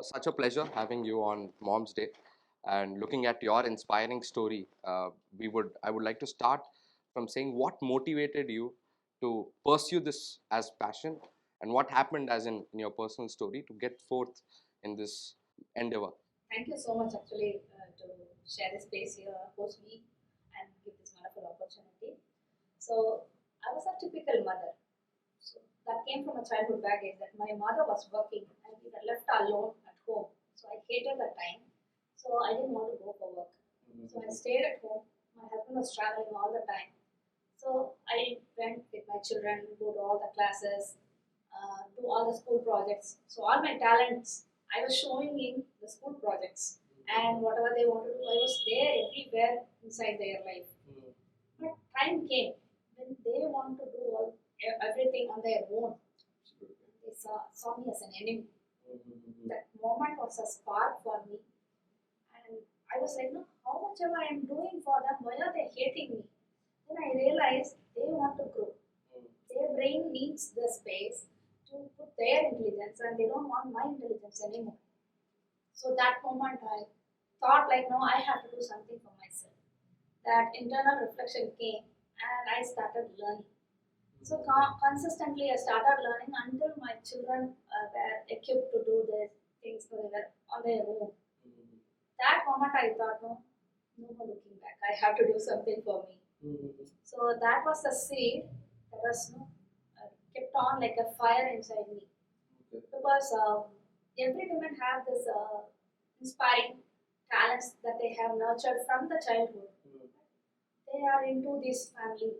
Such a pleasure having you on Mom's Day and looking at your inspiring story. I would like to start from saying what motivated you to pursue this as passion, and what happened as in your personal story to get forth in this endeavor. Thank you so much actually to share this space here, host me, and give this wonderful opportunity. So I was a typical mother. So that came from a childhood baggage that my mother was working and we were left alone at home. So I hated that time. So I didn't want to go for work. So I stayed at home. My husband was traveling all the time. So I went with my children, go to all the classes, do all the school projects. So all my talents I was showing in the school projects, and whatever they wanted to do, I was there everywhere inside their life. But time came when they want to do everything on their own. They saw me as an enemy. That moment was a spark for me, and I was like, no, how much ever I am doing for them, why are they hating me? Then I realized they want to grow. Their brain needs the space to put their intelligence, and they don't want my intelligence anymore. So that moment I thought like, no, I have to do something for myself. That internal reflection came and I started learning. So consistently I started learning until my children were equipped to do their things, so they were on their own. That moment I thought, no, no more looking back. I have to do something for me. So that was the seed that was kept on like a fire inside me. Because every woman have this inspiring talents that they have nurtured from the childhood. They are into this family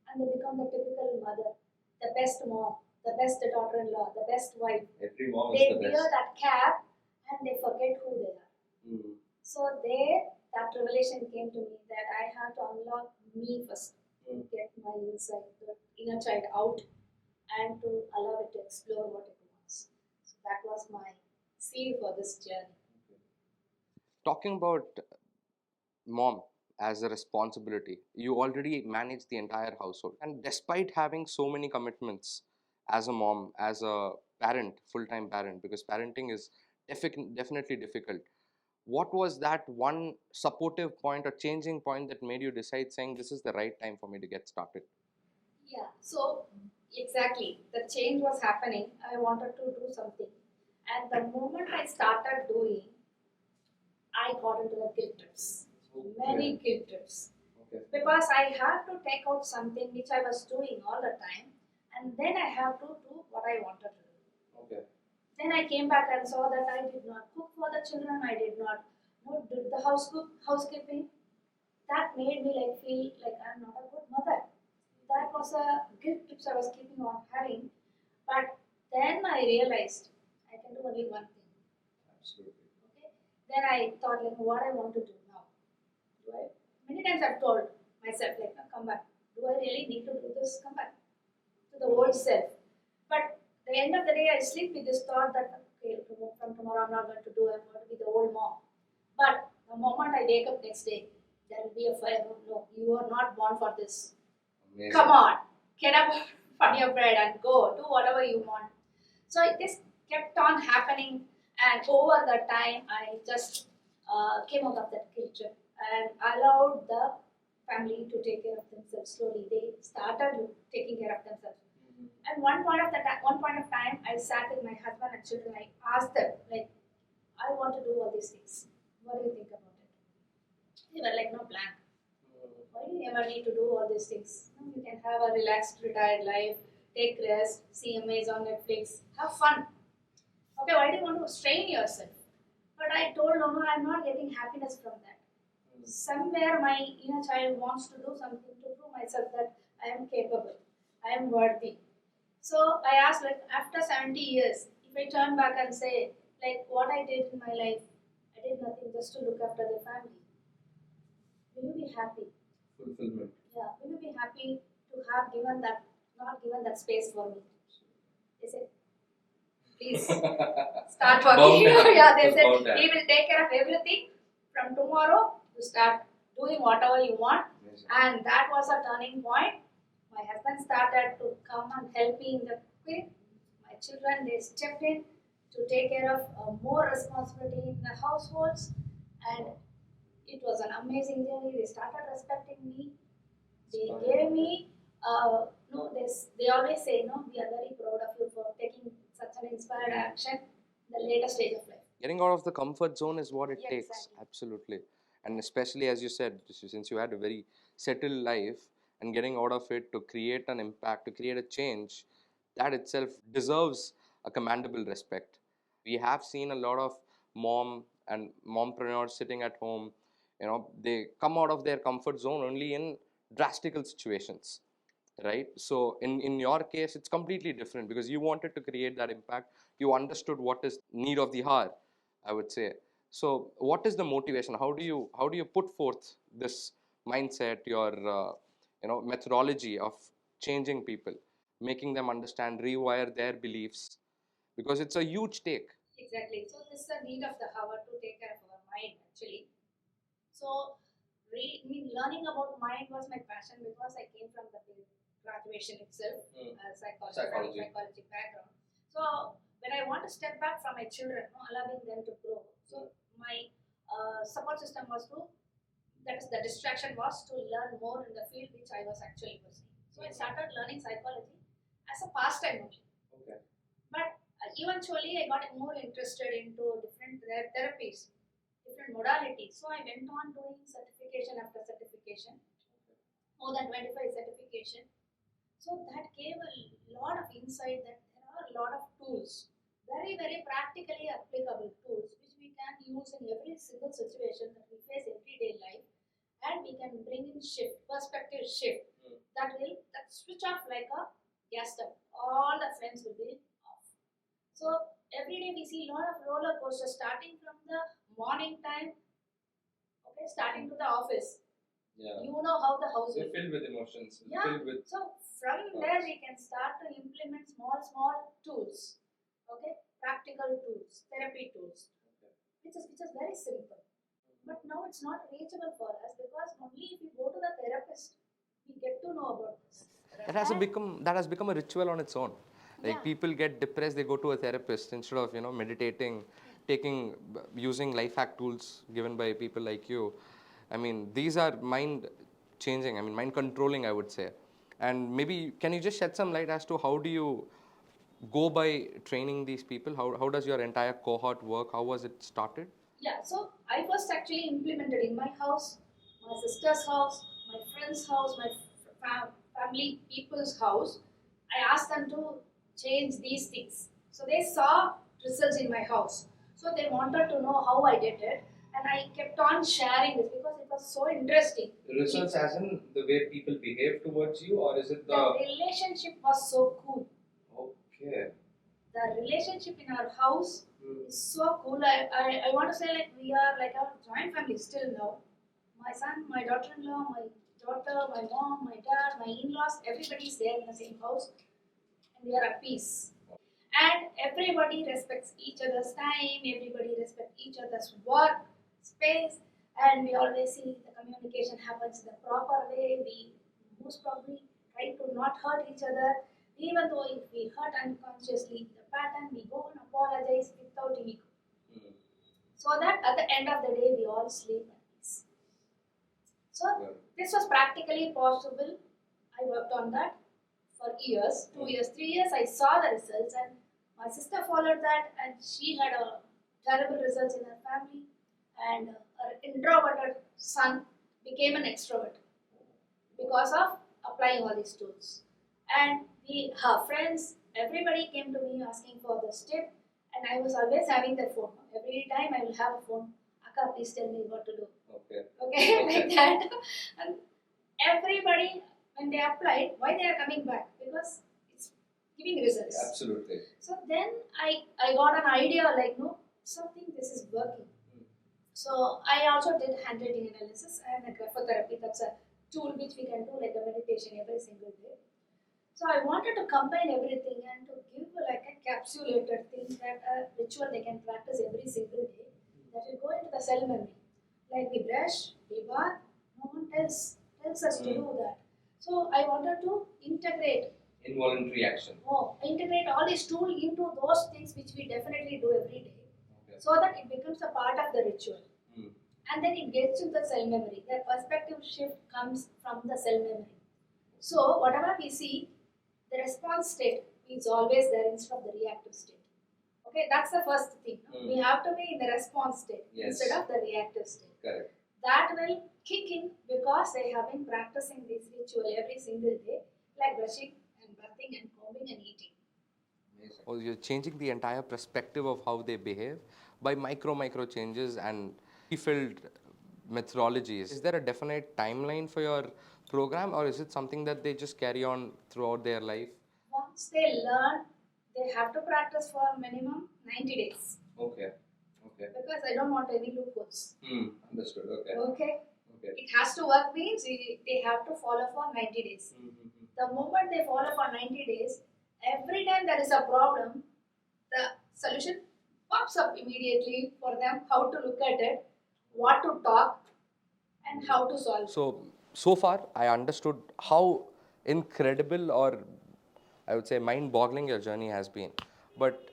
and they become the typical mother, the best mom, the best daughter-in-law, the best wife. Every mom they wear that cap and they forget who they are. So there, that revelation came to me that I have to unlock me first, get my inside, the inner child out, and to allow it to explore what it wants. So that was my seed for this journey. Talking about mom as a responsibility, you already manage the entire household, and despite having so many commitments as a mom, as a parent, full-time parent, because parenting is definitely difficult, what was that one supportive point or changing point that made you decide saying this is the right time for me to get started? Yeah, so exactly, the change was happening. I wanted to do something, and the moment I started doing, I got into the guilt trips, many guilt trips, because I have to take out something which I was doing all the time, and then I have to do what I wanted to do. Then I came back and saw that I did not cook for the children. I did not do the housekeeping. That made me like feel like I'm not a good mother. That was a guilt trips I was keeping on having. But then I realized I can do only one thing. Absolutely. Okay. Then I thought like what I want to do now. Do I? Many times I've told myself like, no, come back. Do I really need to do this? Come back to the old self. But at the end of the day, I sleep with this thought that okay, from tomorrow I'm not going to do. I'm going to be the old mom. But the moment I wake up next day, there will be a fire. No, you are not born for this. Amazing. Come on, get up from your bed and go do whatever you want. So this kept on happening, and over the time, I just came out of that guilt trip and allowed the family to take care of themselves slowly. They started taking care of themselves. At one point of time, I sat with my husband and children. I asked them, like, I want to do all these things. What do you think about it? They were like, no, blank. Why do you ever need to do all these things? No, you can have a relaxed, retired life, take rest, see Amazon, Netflix, have fun. Okay, why do you want to strain yourself? But I told no, I'm not getting happiness from that. Somewhere my inner child wants to do something to prove myself that I am capable, I am worthy. So I asked, like, after 70 years, if I turn back and say, like, what I did in my life, I did nothing just to look after the family. Will you be happy? Fulfillment. Yeah. Will you be happy to have given that, not given that space for me? They said, please start working. Yeah, they said, he will take care of everything from tomorrow to start doing whatever you want. Yes. And that was a turning point. My husband started to come and help me in the cooking. My children, they stepped in to take care of more responsibility in the households, and it was an amazing journey. They started respecting me. They gave me, no, they always say, no, we are very proud of you for taking such an inspired action in the later stage of life. Getting out of the comfort zone is what it Yeah, takes. exactly. Absolutely. And especially as you said, since you had a very settled life, and getting out of it to create an impact, to create a change, that itself deserves a commendable respect. We have seen a lot of mom and mompreneurs sitting at home. They come out of their comfort zone only in drastical situations, right? So in your case, it's completely different because you wanted to create that impact. You understood what is need of the hour, I would say. So what is the motivation? How do you put forth this mindset, your methodology of changing people, making them understand, rewire their beliefs, because it's a huge take. Exactly. So this is the need of the hour to take care of our mind actually. So learning about mind was my passion because I came from the graduation itself, psychology background. So when I want to step back from my children, no, allowing them to grow, so my support system was to, that is the distraction was to learn more in the field which I was actually pursuing. So I started learning psychology as a pastime only. Okay. But eventually I got more interested into different therapies, different modalities. So I went on doing certification after certification, more than 25 certification. So that gave a lot of insight that there are a lot of tools, very, very practically applicable tools, which we can use in every single situation that we face everyday life, and we can bring in perspective shift. That switch off like a gas stove. All the flames will be off. So every day we see a lot of roller coasters starting from the morning time, okay, starting to the office. Yeah. You know how the house They're will. filled with emotions. Yeah. Filled with So from there we can start to implement small tools, okay, practical tools, therapy tools, which is very simple. But now it's not reachable for us because only if we go to the therapist we get to know about this. That has become a ritual on its own. Like, Yeah. people get depressed, they go to a therapist instead of meditating, taking using life hack tools given by people like you. I mean, these are mind changing. I mean, mind controlling, I would say. And maybe can you just shed some light as to how do you go by training these people? How does your entire cohort work? How was it started? Yeah, so I first actually implemented in my house, my sister's house, my friend's house, my family people's house. I asked them to change these things. So they saw results in my house. So they wanted to know how I did it. And I kept on sharing this because it was so interesting. Results as in the way people behave towards you, or is it The relationship was so cool. Okay. The relationship in our house is so cool. I want to say, like, we are like a joint family still now. My son, my daughter-in-law, my daughter, my mom, my dad, my in-laws, everybody is there in the same house, and we are at peace. And everybody respects each other's time, everybody respects each other's work, space, and we always see the communication happens the proper way. We most probably try to not hurt each other, even though if we hurt unconsciously, the pattern we go and apologize without ego. So that at the end of the day, we all sleep at peace. So this was practically possible. I worked on that for years, 2 years, 3 years. I saw the results, and my sister followed that, and she had a terrible results in her family. And her introverted son became an extrovert because of applying all these tools. And her friends, everybody came to me asking for this tip, and I was always having the phone. Every time I will have a phone. Akka, please tell me what to do. Okay, like that. And everybody, when they applied, why they are coming back? Because it's giving results. Absolutely. So then I got an idea, like, no, something this is working. So I also did handwriting analysis and a graphotherapy. That's a tool which we can do like a meditation every single day. So I wanted to combine everything and to give like a capsulated thing, that a ritual they can practice every single day that will go into the cell memory. Like we brush, we bath, no one tells us to do that. So I wanted to integrate Involuntary action. Oh, integrate all these tools into those things which we definitely do every day, Okay. so that it becomes a part of the ritual. And then it gets to the cell memory. The perspective shift comes from the cell memory. So whatever we see, the response state is always there instead of the reactive state. Okay, that's the first thing. We have to be in the response state instead of the reactive state. Correct. That will kick in because they have been practicing this ritual every single day, like brushing and bathing and combing and eating. Or you're changing the entire perspective of how they behave by micro changes and pre-filled methodologies. Is there a definite timeline for your program, or is it something that they just carry on throughout their life? Once they learn, they have to practice for minimum 90 days. Okay. Okay. Because I don't want any loopholes. Understood. Okay. Okay. Okay. It has to work means they have to follow for 90 days. The moment they follow for 90 days, every time there is a problem, the solution pops up immediately for them, how to look at it, what to talk, and how to solve it. So far, I understood how incredible, or I would say mind-boggling, your journey has been. But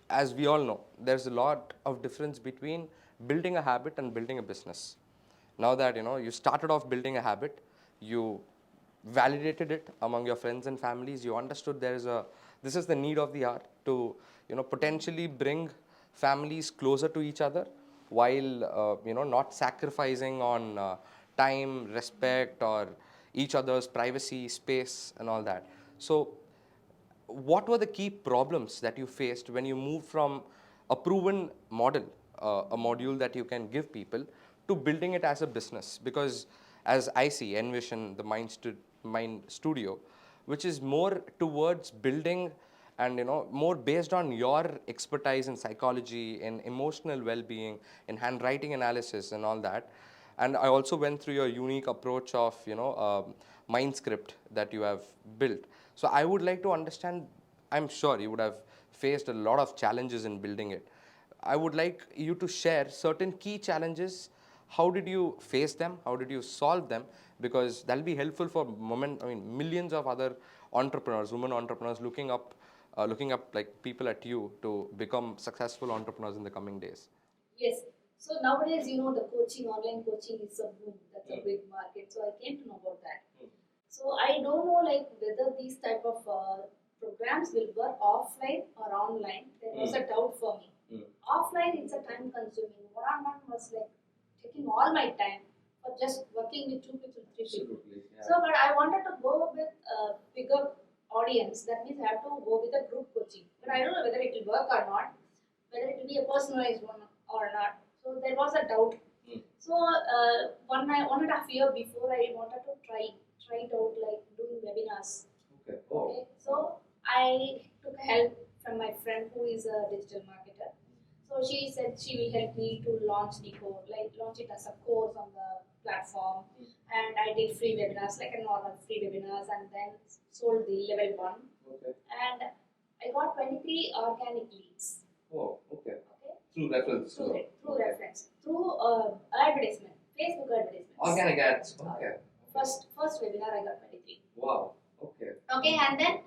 as we all know, there's a lot of difference between building a habit and building a business. Now that you started off building a habit, you validated it among your friends and families. You understood this is the need of the hour to potentially bring families closer to each other, while not sacrificing on time, respect, or each other's privacy, space, and all that. So what were the key problems that you faced when you moved from a proven model, a module that you can give people, to building it as a business? Because as I see Envision the Mind Studio, which is more towards building and more based on your expertise in psychology, in emotional well-being, in handwriting analysis, and all that. And I also went through your unique approach of mind script that you have built. So I would like to understand. I'm sure you would have faced a lot of challenges in building it. I would like you to share certain key challenges. How did you face them? How did you solve them? Because that'll be helpful for millions of other entrepreneurs, women entrepreneurs, looking up like people at you to become successful entrepreneurs in the coming days. Yes. So nowadays, the coaching, online coaching is a boom. That's a big market. So I came to know about that. So I don't know whether these type of programs will work offline or online. There was a doubt for me. Offline, it's a time consuming. One-on-one was like taking all my time for just working with 2 people, 3 people. Yeah. So, but I wanted to go with a bigger audience. That means I have to go with a group coaching. But I don't know whether it will work or not, whether it will be a personalized one or not. So there was a doubt. So 1.5 years before, I wanted to try it out, like doing webinars. Okay. Okay. So I took help from my friend who is a digital marketer. So she said she will help me to launch it as a course on the platform. And I did free webinars, like a normal free webinars, and then sold the level 1. Okay. And I got 23 organic leads. Oh, okay. Through reference. Through reference. Through advertisement, Facebook advertisements. Organic ads. Okay. First webinar I got 23. Wow. Okay. Okay, and then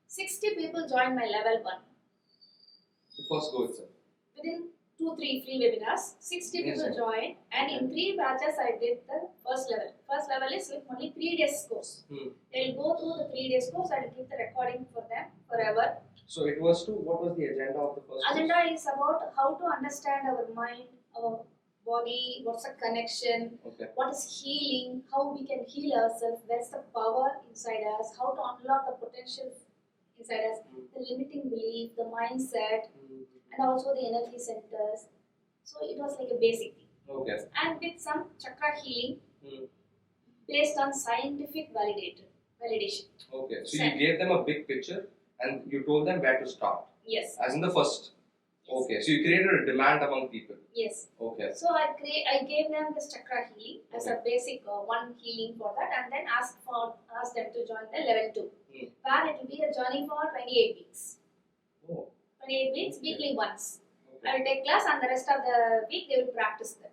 60 people joined my level 1. The first go itself. Within 2-3 free webinars, 60 people joined, and in 3 batches I did the first level. First level is like only 3 days course. They'll go through the 3 days course and give the recording for them forever. So it was what was the agenda of the first agenda course? Is about how to understand our mind, our body, what's a connection, what is healing, how we can heal ourselves, where's the power inside us, how to unlock the potential inside us, the limiting belief, the mindset, and also the energy centers. So it was like a basic thing. Okay. And with some chakra healing based on scientific validation. Okay. So you gave them a big picture and you told them where to start. Yes. As in the first. Yes. Okay. So you created a demand among people. Yes. Okay. So I gave them this chakra healing as a basic one healing for that, and then asked them to join the level 2, where it will be a journey for 28 weeks. Oh. 28 weeks, weekly once. Okay. I will take class, and the rest of the week they will practice them.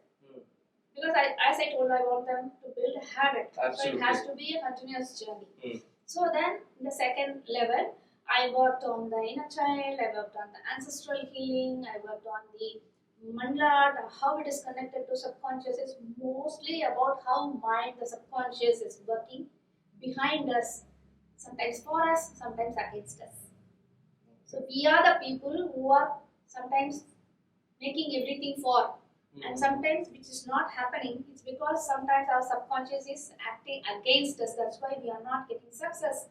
Because as I told, I want them to build a habit. Absolutely. So it has to be a continuous journey. So then, in the second level, I worked on the inner child, I worked on the ancestral healing, I worked on the mandala, how it is connected to subconscious. It's mostly about how mind, the subconscious, is working behind us, sometimes for us, sometimes against us. So we are the people who are sometimes making everything for, and sometimes which is not happening. It's because sometimes our subconscious is acting against us. That's why we are not getting success.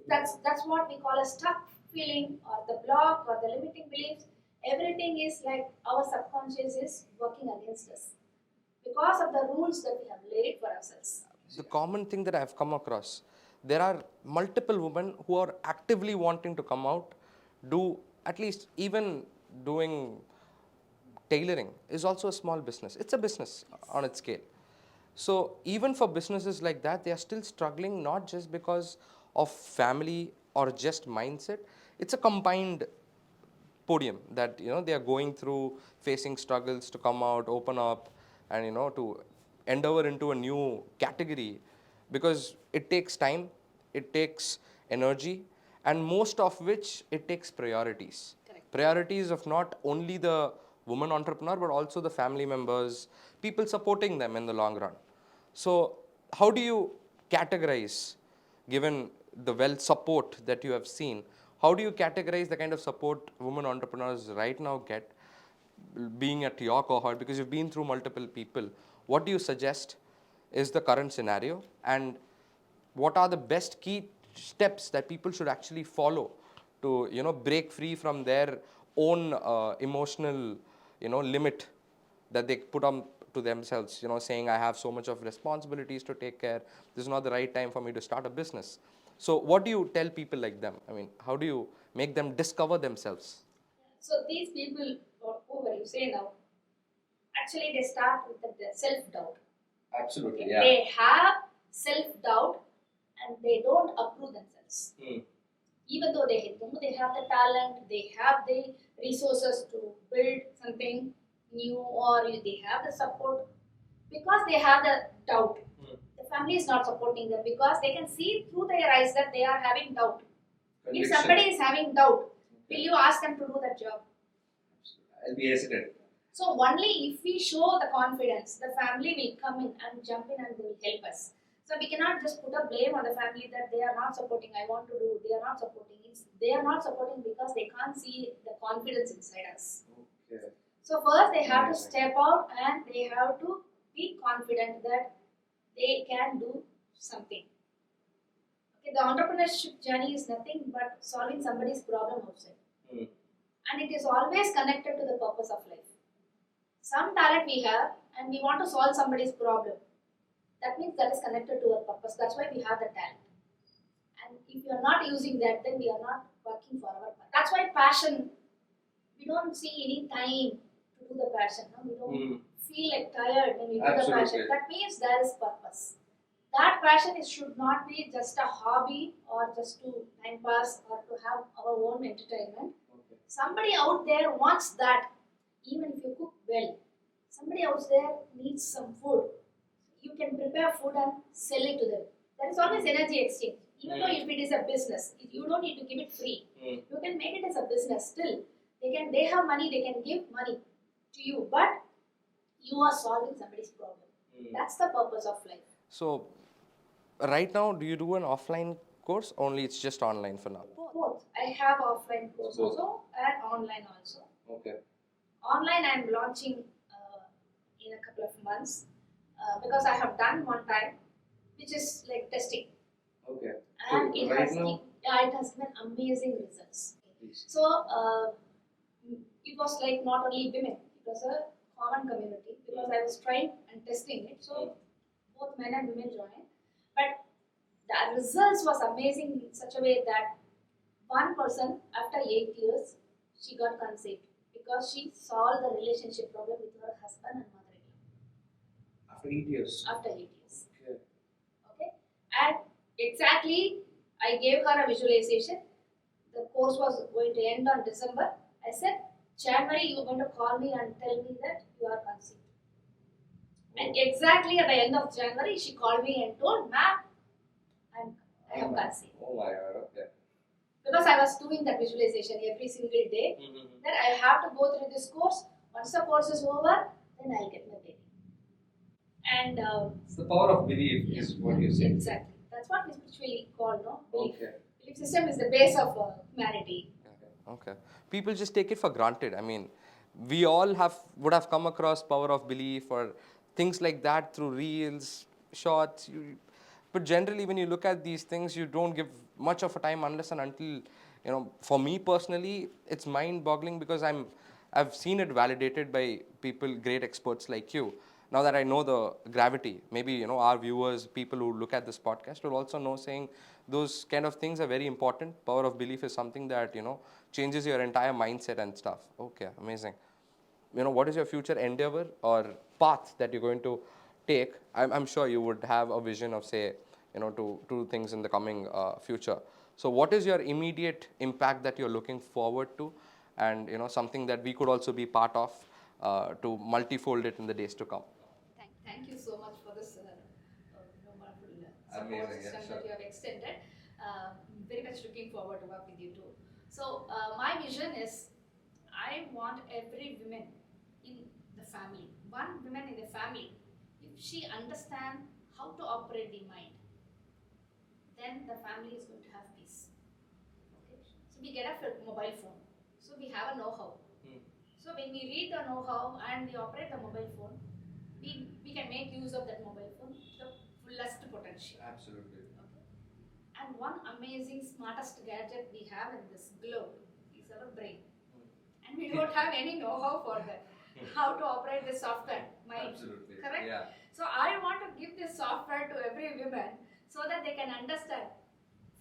That's what we call a stuck feeling, or the block, or the limiting beliefs. Everything is like our subconscious is working against us because of the rules that we have laid for ourselves. The common thing that I've come across, there are multiple women who are actively wanting to come out, do at least even doing tailoring is also a small business. It's a business on its scale. So even for businesses like that, they are still struggling, not just because of family or just mindset. It's a combined podium that they are going through, facing struggles to come out, open up, and to endeavor into a new category, because it takes time, it takes energy, and most of which it takes priorities. Correct. Priorities of not only the woman entrepreneur but also the family members, people supporting them in the long run. So how do you categorize, given the well support that you have seen, how do you categorize the kind of support women entrepreneurs right now get, being at your cohort, because you've been through multiple people? What do you suggest is the current scenario, and what are the best key steps that people should actually follow to break free from their own emotional limit that they put on to themselves, saying, I have so much of responsibilities to take care, this is not the right time for me to start a business. So what do you tell people like them? I mean, how do you make them discover themselves? So these people, or whoever you say now, actually they start with the self-doubt. Absolutely, They have self-doubt and they don't approve themselves. Even though they have the talent, they have the resources to build something new, or they have the support, because they have the doubt. The family is not supporting them because they can see through their eyes that they are having doubt. If somebody is having doubt, will you ask them to do that job? I'll be hesitant. So only if we show the confidence, the family will come in and jump in and they will help us. So we cannot just put a blame on the family that they are not supporting. I want to do. They are not supporting. They are not supporting because they can't see the confidence inside us. Okay. So first they have to step out and they have to be confident that they can do something. Okay, the entrepreneurship journey is nothing but solving somebody's problem outside. And it is always connected to the purpose of life. Some talent we have and we want to solve somebody's problem. That means that is connected to our purpose. That's why we have the talent. And if we are not using that, then we are not working for our purpose. That's why passion, we don't see any time to do the passion. No? We don't feel like tired when we do the passion. That means there is purpose. That passion should not be just a hobby or just to time pass or to have our own entertainment. Somebody out there wants that. Even if you cook well, somebody out there needs some food. You can prepare food and sell it to them. There is always energy exchange. Even though if it is a business, you don't need to give it free. You can make it as a business. Still, they have money. They can give money to you, but you are solving somebody's problem. That's the purpose of life. So, right now, do you do an offline course? Only it's just online for now. Both. I have offline course also and online also. Okay. Online, I am launching in a couple of months because I have done one time, which is like testing. Okay. And so it has given amazing results. So it was like not only women, it was a common community because I was trying and testing it. So both men and women joined, but the results was amazing in such a way that one person after 8 years she got conceived because she solved the relationship problem with her husband and mother-in-law. After 8 years. After 8 years. Okay. And exactly, I gave her a visualization. The course was going to end on December. I said, January, you are going to call me and tell me that you are conceived. And exactly at the end of January, she called me and told, Ma'am, I have conceived. Oh my God, okay. Because I was doing that visualization every single day, that I have to go through this course. Once the course is over, then I'll get my baby. And it's the power of belief is what you say. Exactly. That's what we spiritually call, no? Belief. Okay. Belief system is the base of humanity. Okay. People just take it for granted. I mean, we all would have come across power of belief or things like that through reels, shorts. But generally, when you look at these things, you don't give much of a time unless and until, for me personally, it's mind-boggling because I've seen it validated by people, great experts like you. Now that I know the gravity, maybe our viewers, people who look at this podcast, will also know saying those kind of things are very important. Power of belief is something that changes your entire mindset and stuff. Okay, amazing. What is your future endeavor or path that you're going to take? I'm sure you would have a vision of, say, to do things in the coming future. So what is your immediate impact that you're looking forward to, and something that we could also be part of to multifold it in the days to come? Thank you so much for this wonderful support Amazing, system sure. that you have extended. Very much looking forward to work with you too. So my vision is, I want every woman in the family, one woman in the family, if she understands how to operate the mind, then the family is going to have peace. Okay? So we get a mobile phone. So we have a know-how. So when we read the know-how and we operate the mobile phone, we can make use of that mobile phone to the fullest potential. Absolutely. Okay? And one amazing, smartest gadget we have in this globe is our brain. And we don't have any know-how for that. How to operate the software, mind. Absolutely. Correct? Yeah. So I want to give this software to every woman so that they can understand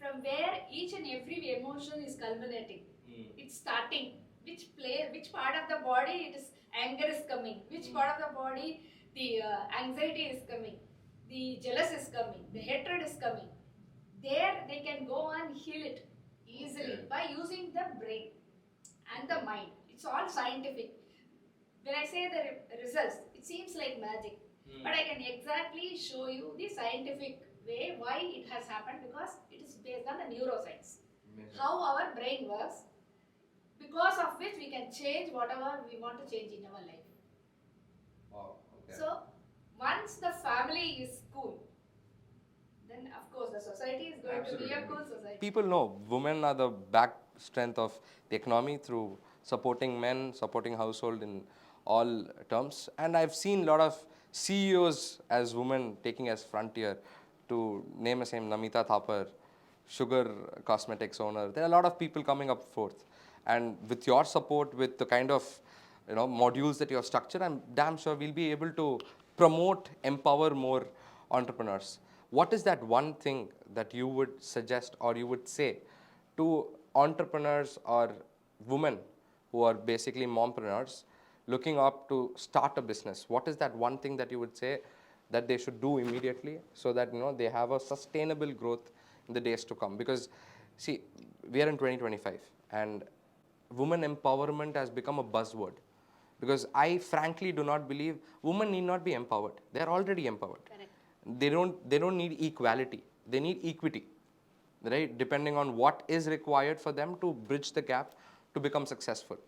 from where each and every emotion is culminating. It's starting. Which part of the body anger is coming, which part of the body the anxiety is coming, the jealous is coming, the hatred is coming. There they can go and heal it easily by using the brain and the mind. It's all scientific. When I say the results, it seems like magic, but I can exactly show you the scientific way why it has happened, because it is based on the neuroscience. How our brain works, because of which we can change whatever we want to change in our life. Wow. Okay. So once the family is cool, then of course the society is going to be a cool society. People know women are the back strength of the economy through supporting men, supporting household in all terms. And I've seen a lot of CEOs as women taking as frontier. To name a name, Namita Thapar, Sugar Cosmetics owner. There are a lot of people coming up forth. And with your support, with the kind of modules that you have structured, I'm damn sure we'll be able to promote, empower more entrepreneurs. What is that one thing that you would suggest or you would say to entrepreneurs or women who are basically mompreneurs looking up to start a business? What is that one thing that you would say that they should do immediately so that they have a sustainable growth in the days to come? Because see, we are in 2025 and women empowerment has become a buzzword, because I frankly do not believe women need not be empowered. They are already empowered. Correct. They don't need equality. They need equity, right? Depending on what is required for them to bridge the gap to become successful,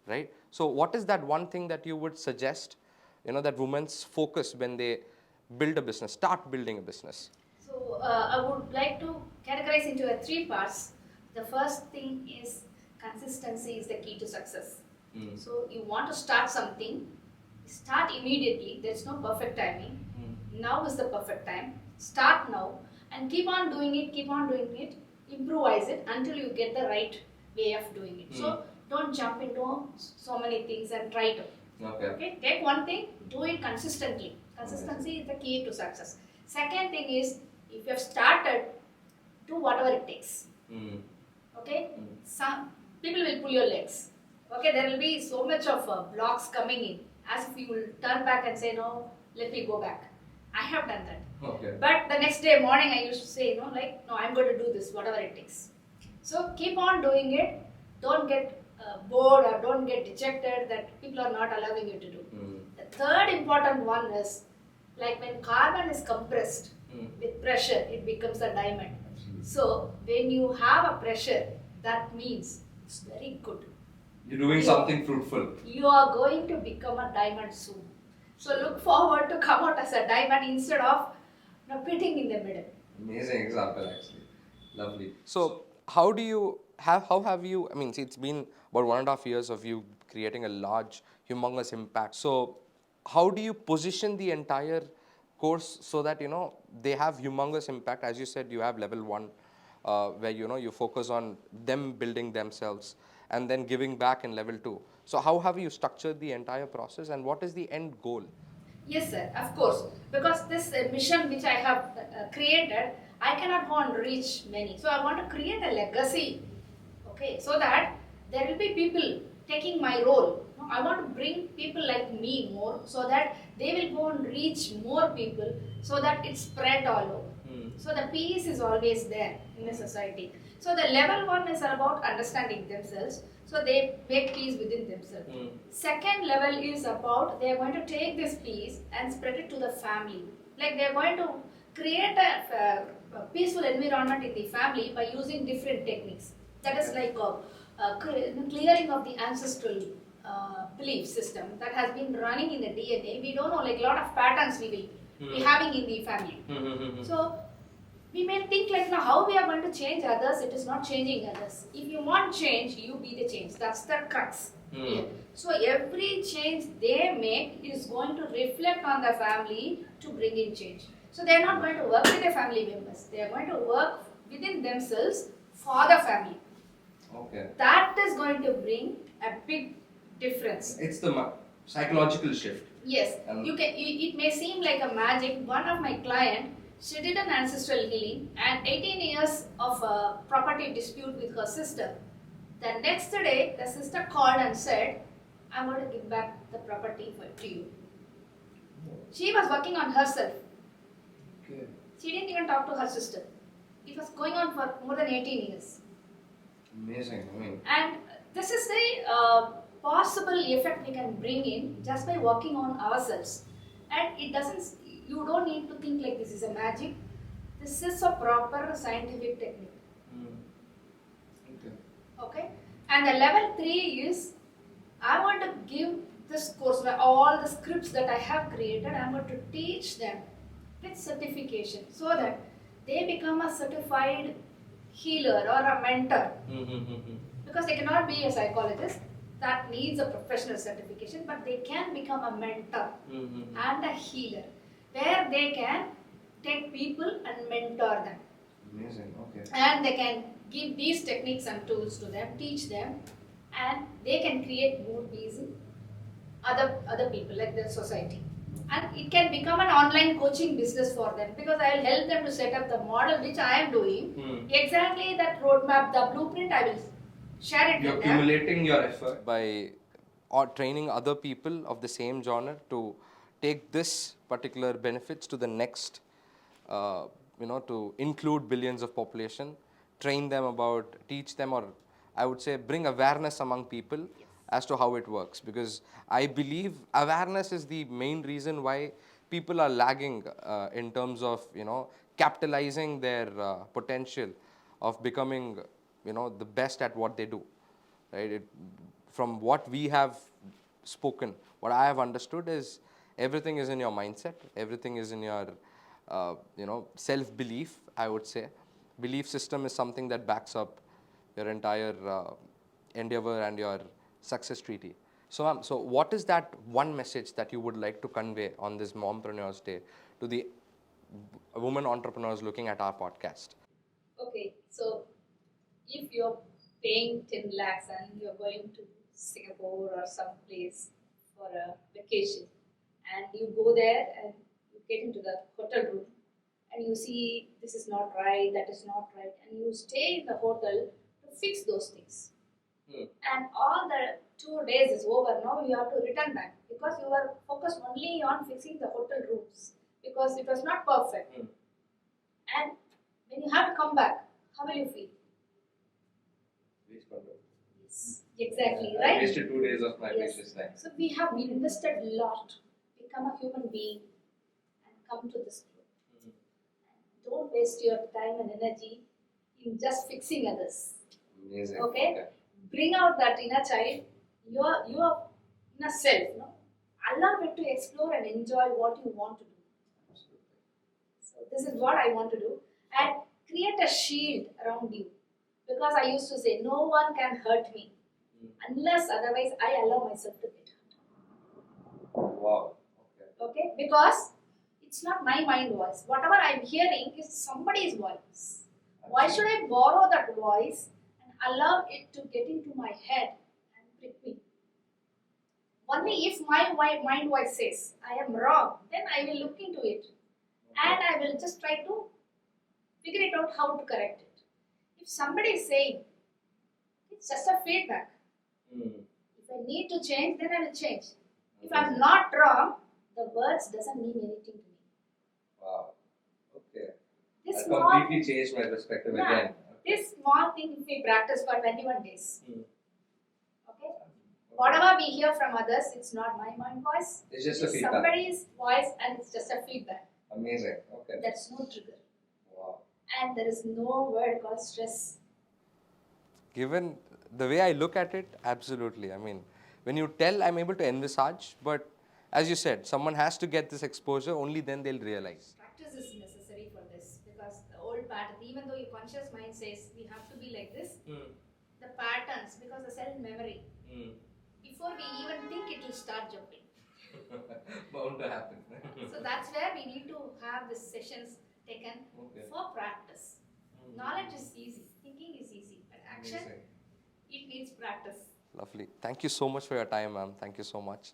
right? So what is that one thing that you would suggest, that women's focus when they build a business, start building a business? So I would like to categorize into three parts. The first thing is consistency is the key to success. So you want to start something, start immediately. There's no perfect timing. Now is the perfect time. Start now and keep on doing it, improvise it until you get the right way of doing it. So don't jump into so many things and try to. Okay. Take one thing, do it consistently. Consistency is the key to success. Second thing is, if you have started, do whatever it takes. Okay. Some people will pull your legs. Okay, there will be so much of blocks coming in, as if you will turn back and say, no, let me go back. I have done that. Okay. But the next day morning I used to say, no, I'm going to do this, whatever it takes. So keep on doing it. Don't get bored or don't get dejected that people are not allowing you to do. The third important one is, like when carbon is compressed with pressure, it becomes a diamond. So when you have a pressure, that means it's very good. You're doing something fruitful. You are going to become a diamond soon. So look forward to come out as a diamond instead of pitting in the middle. Amazing example, actually. Lovely. So, how have you, I mean, see, it's been about 1.5 years of you creating a large, humongous impact. So, how do you position the entire course so that, they have humongous impact? As you said, you have level 1, where, you focus on them building themselves and then giving back in level 2. So, how have you structured the entire process and what is the end goal? Yes, sir, of course. Because this mission which I have created, I cannot go and reach many. So I want to create a legacy, okay, so that there will be people taking my role. No, I want to bring people like me more so that they will go and reach more people so that it's spread all over. So the peace is always there in the society. So the level 1 is about understanding themselves. So they make peace within themselves. Second level is about they are going to take this peace and spread it to the family. Like they are going to create a peaceful environment in the family by using different techniques. That is like clearing of the ancestral belief system that has been running in the DNA. We don't know, like a lot of patterns we will be having in the family. So we may think like, now how we are going to change others, it is not changing others. If you want change, you be the change. That's the crux here. So every change they make is going to reflect on the family to bring in change. So they are not going to work with the family members. They are going to work within themselves for the family. Okay. That is going to bring a big difference. It's the psychological shift. Yes. It may seem like a magic. One of my clients, she did an ancestral healing and 18 years of a property dispute with her sister. The next day, the sister called and said, I'm going to give back the property to you. She was working on herself. Okay. She didn't even talk to her sister. It was going on for more than 18 years. Amazing. And this is the possible effect we can bring in just by working on ourselves. And it doesn't, you don't need to think like this is a magic. This is a proper scientific technique. Okay. And the level 3 is, I want to give this course where all the scripts that I have created, I'm going to teach them with certification so that they become a certified healer or a mentor. Because they cannot be a psychologist, that needs a professional certification, but they can become a mentor and a healer where they can take people and mentor them. Amazing, okay. And they can give these techniques and tools to them, teach them, and they can create more peace in other people, like the society. And it can become an online coaching business for them because I will help them to set up the model which I am doing. Exactly that roadmap, the blueprint, I will share it You're with them. accumulating your effort by training other people of the same genre to take this particular benefits to the next, to include billions of population, train them about, teach them, or I would say bring awareness among people as to how it works. Because I believe awareness is the main reason why people are lagging in terms of, capitalizing their potential of becoming, the best at what they do. Right? From what we have spoken, what I have understood is everything is in your mindset, everything is in your, self-belief, I would say. Belief system is something that backs up your entire endeavor and your success treaty. So what is that one message that you would like to convey on this Mompreneurs Day to the women entrepreneurs looking at our podcast? Okay, so if you're paying 10 lakhs and you're going to Singapore or some place for a vacation and you go there and you get into the hotel room and you see this is not right, that is not right, and you stay in the hotel to fix those things. And all the 2 days is over, now you have to return back because you were focused only on fixing the hotel rooms because it was not perfect. And when you have to come back, how will you feel? Yes, exactly, right? I wasted 2 days of my precious time. So we have invested a lot, become a human being and come to this group. Don't waste your time and energy in just fixing others. Amazing. Okay? Bring out that inner child, your inner self. No? Allow it to explore and enjoy what you want to do. So this is what I want to do. And create a shield around you. Because I used to say, no one can hurt me unless otherwise I allow myself to get hurt. Wow. Okay? Because it's not my mind voice. Whatever I'm hearing is somebody's voice. Why should I borrow that voice and allow it to get into my head and prick me? Only if my mind voice says I am wrong, then I will look into it and I will just try to figure it out how to correct it. If somebody is saying it's just a feedback, if I need to change, then I will change. If I'm not wrong, the words doesn't mean anything to me. Wow. Okay. This That completely changed my perspective again. This small thing if we practice for 21 days. Okay? Whatever we hear from others, it's not my mind voice. It's just a feedback. Somebody's voice and it's just a feedback. Amazing. Okay. That's no trigger. Wow. And there is no word called stress. Given the way I look at it, absolutely. I mean, when you tell, I'm able to envisage, but as you said, someone has to get this exposure, only then they'll realize. Practice is necessary for this because the old pattern, even though your conscious mind says we have to be like this, the patterns, because the cell memory, before we even think it will start jumping. Bound to happen. So that's where we need to have these sessions taken for practice. Knowledge is easy, thinking is easy, but action, it needs practice. Lovely. Thank you so much for your time, ma'am. Thank you so much.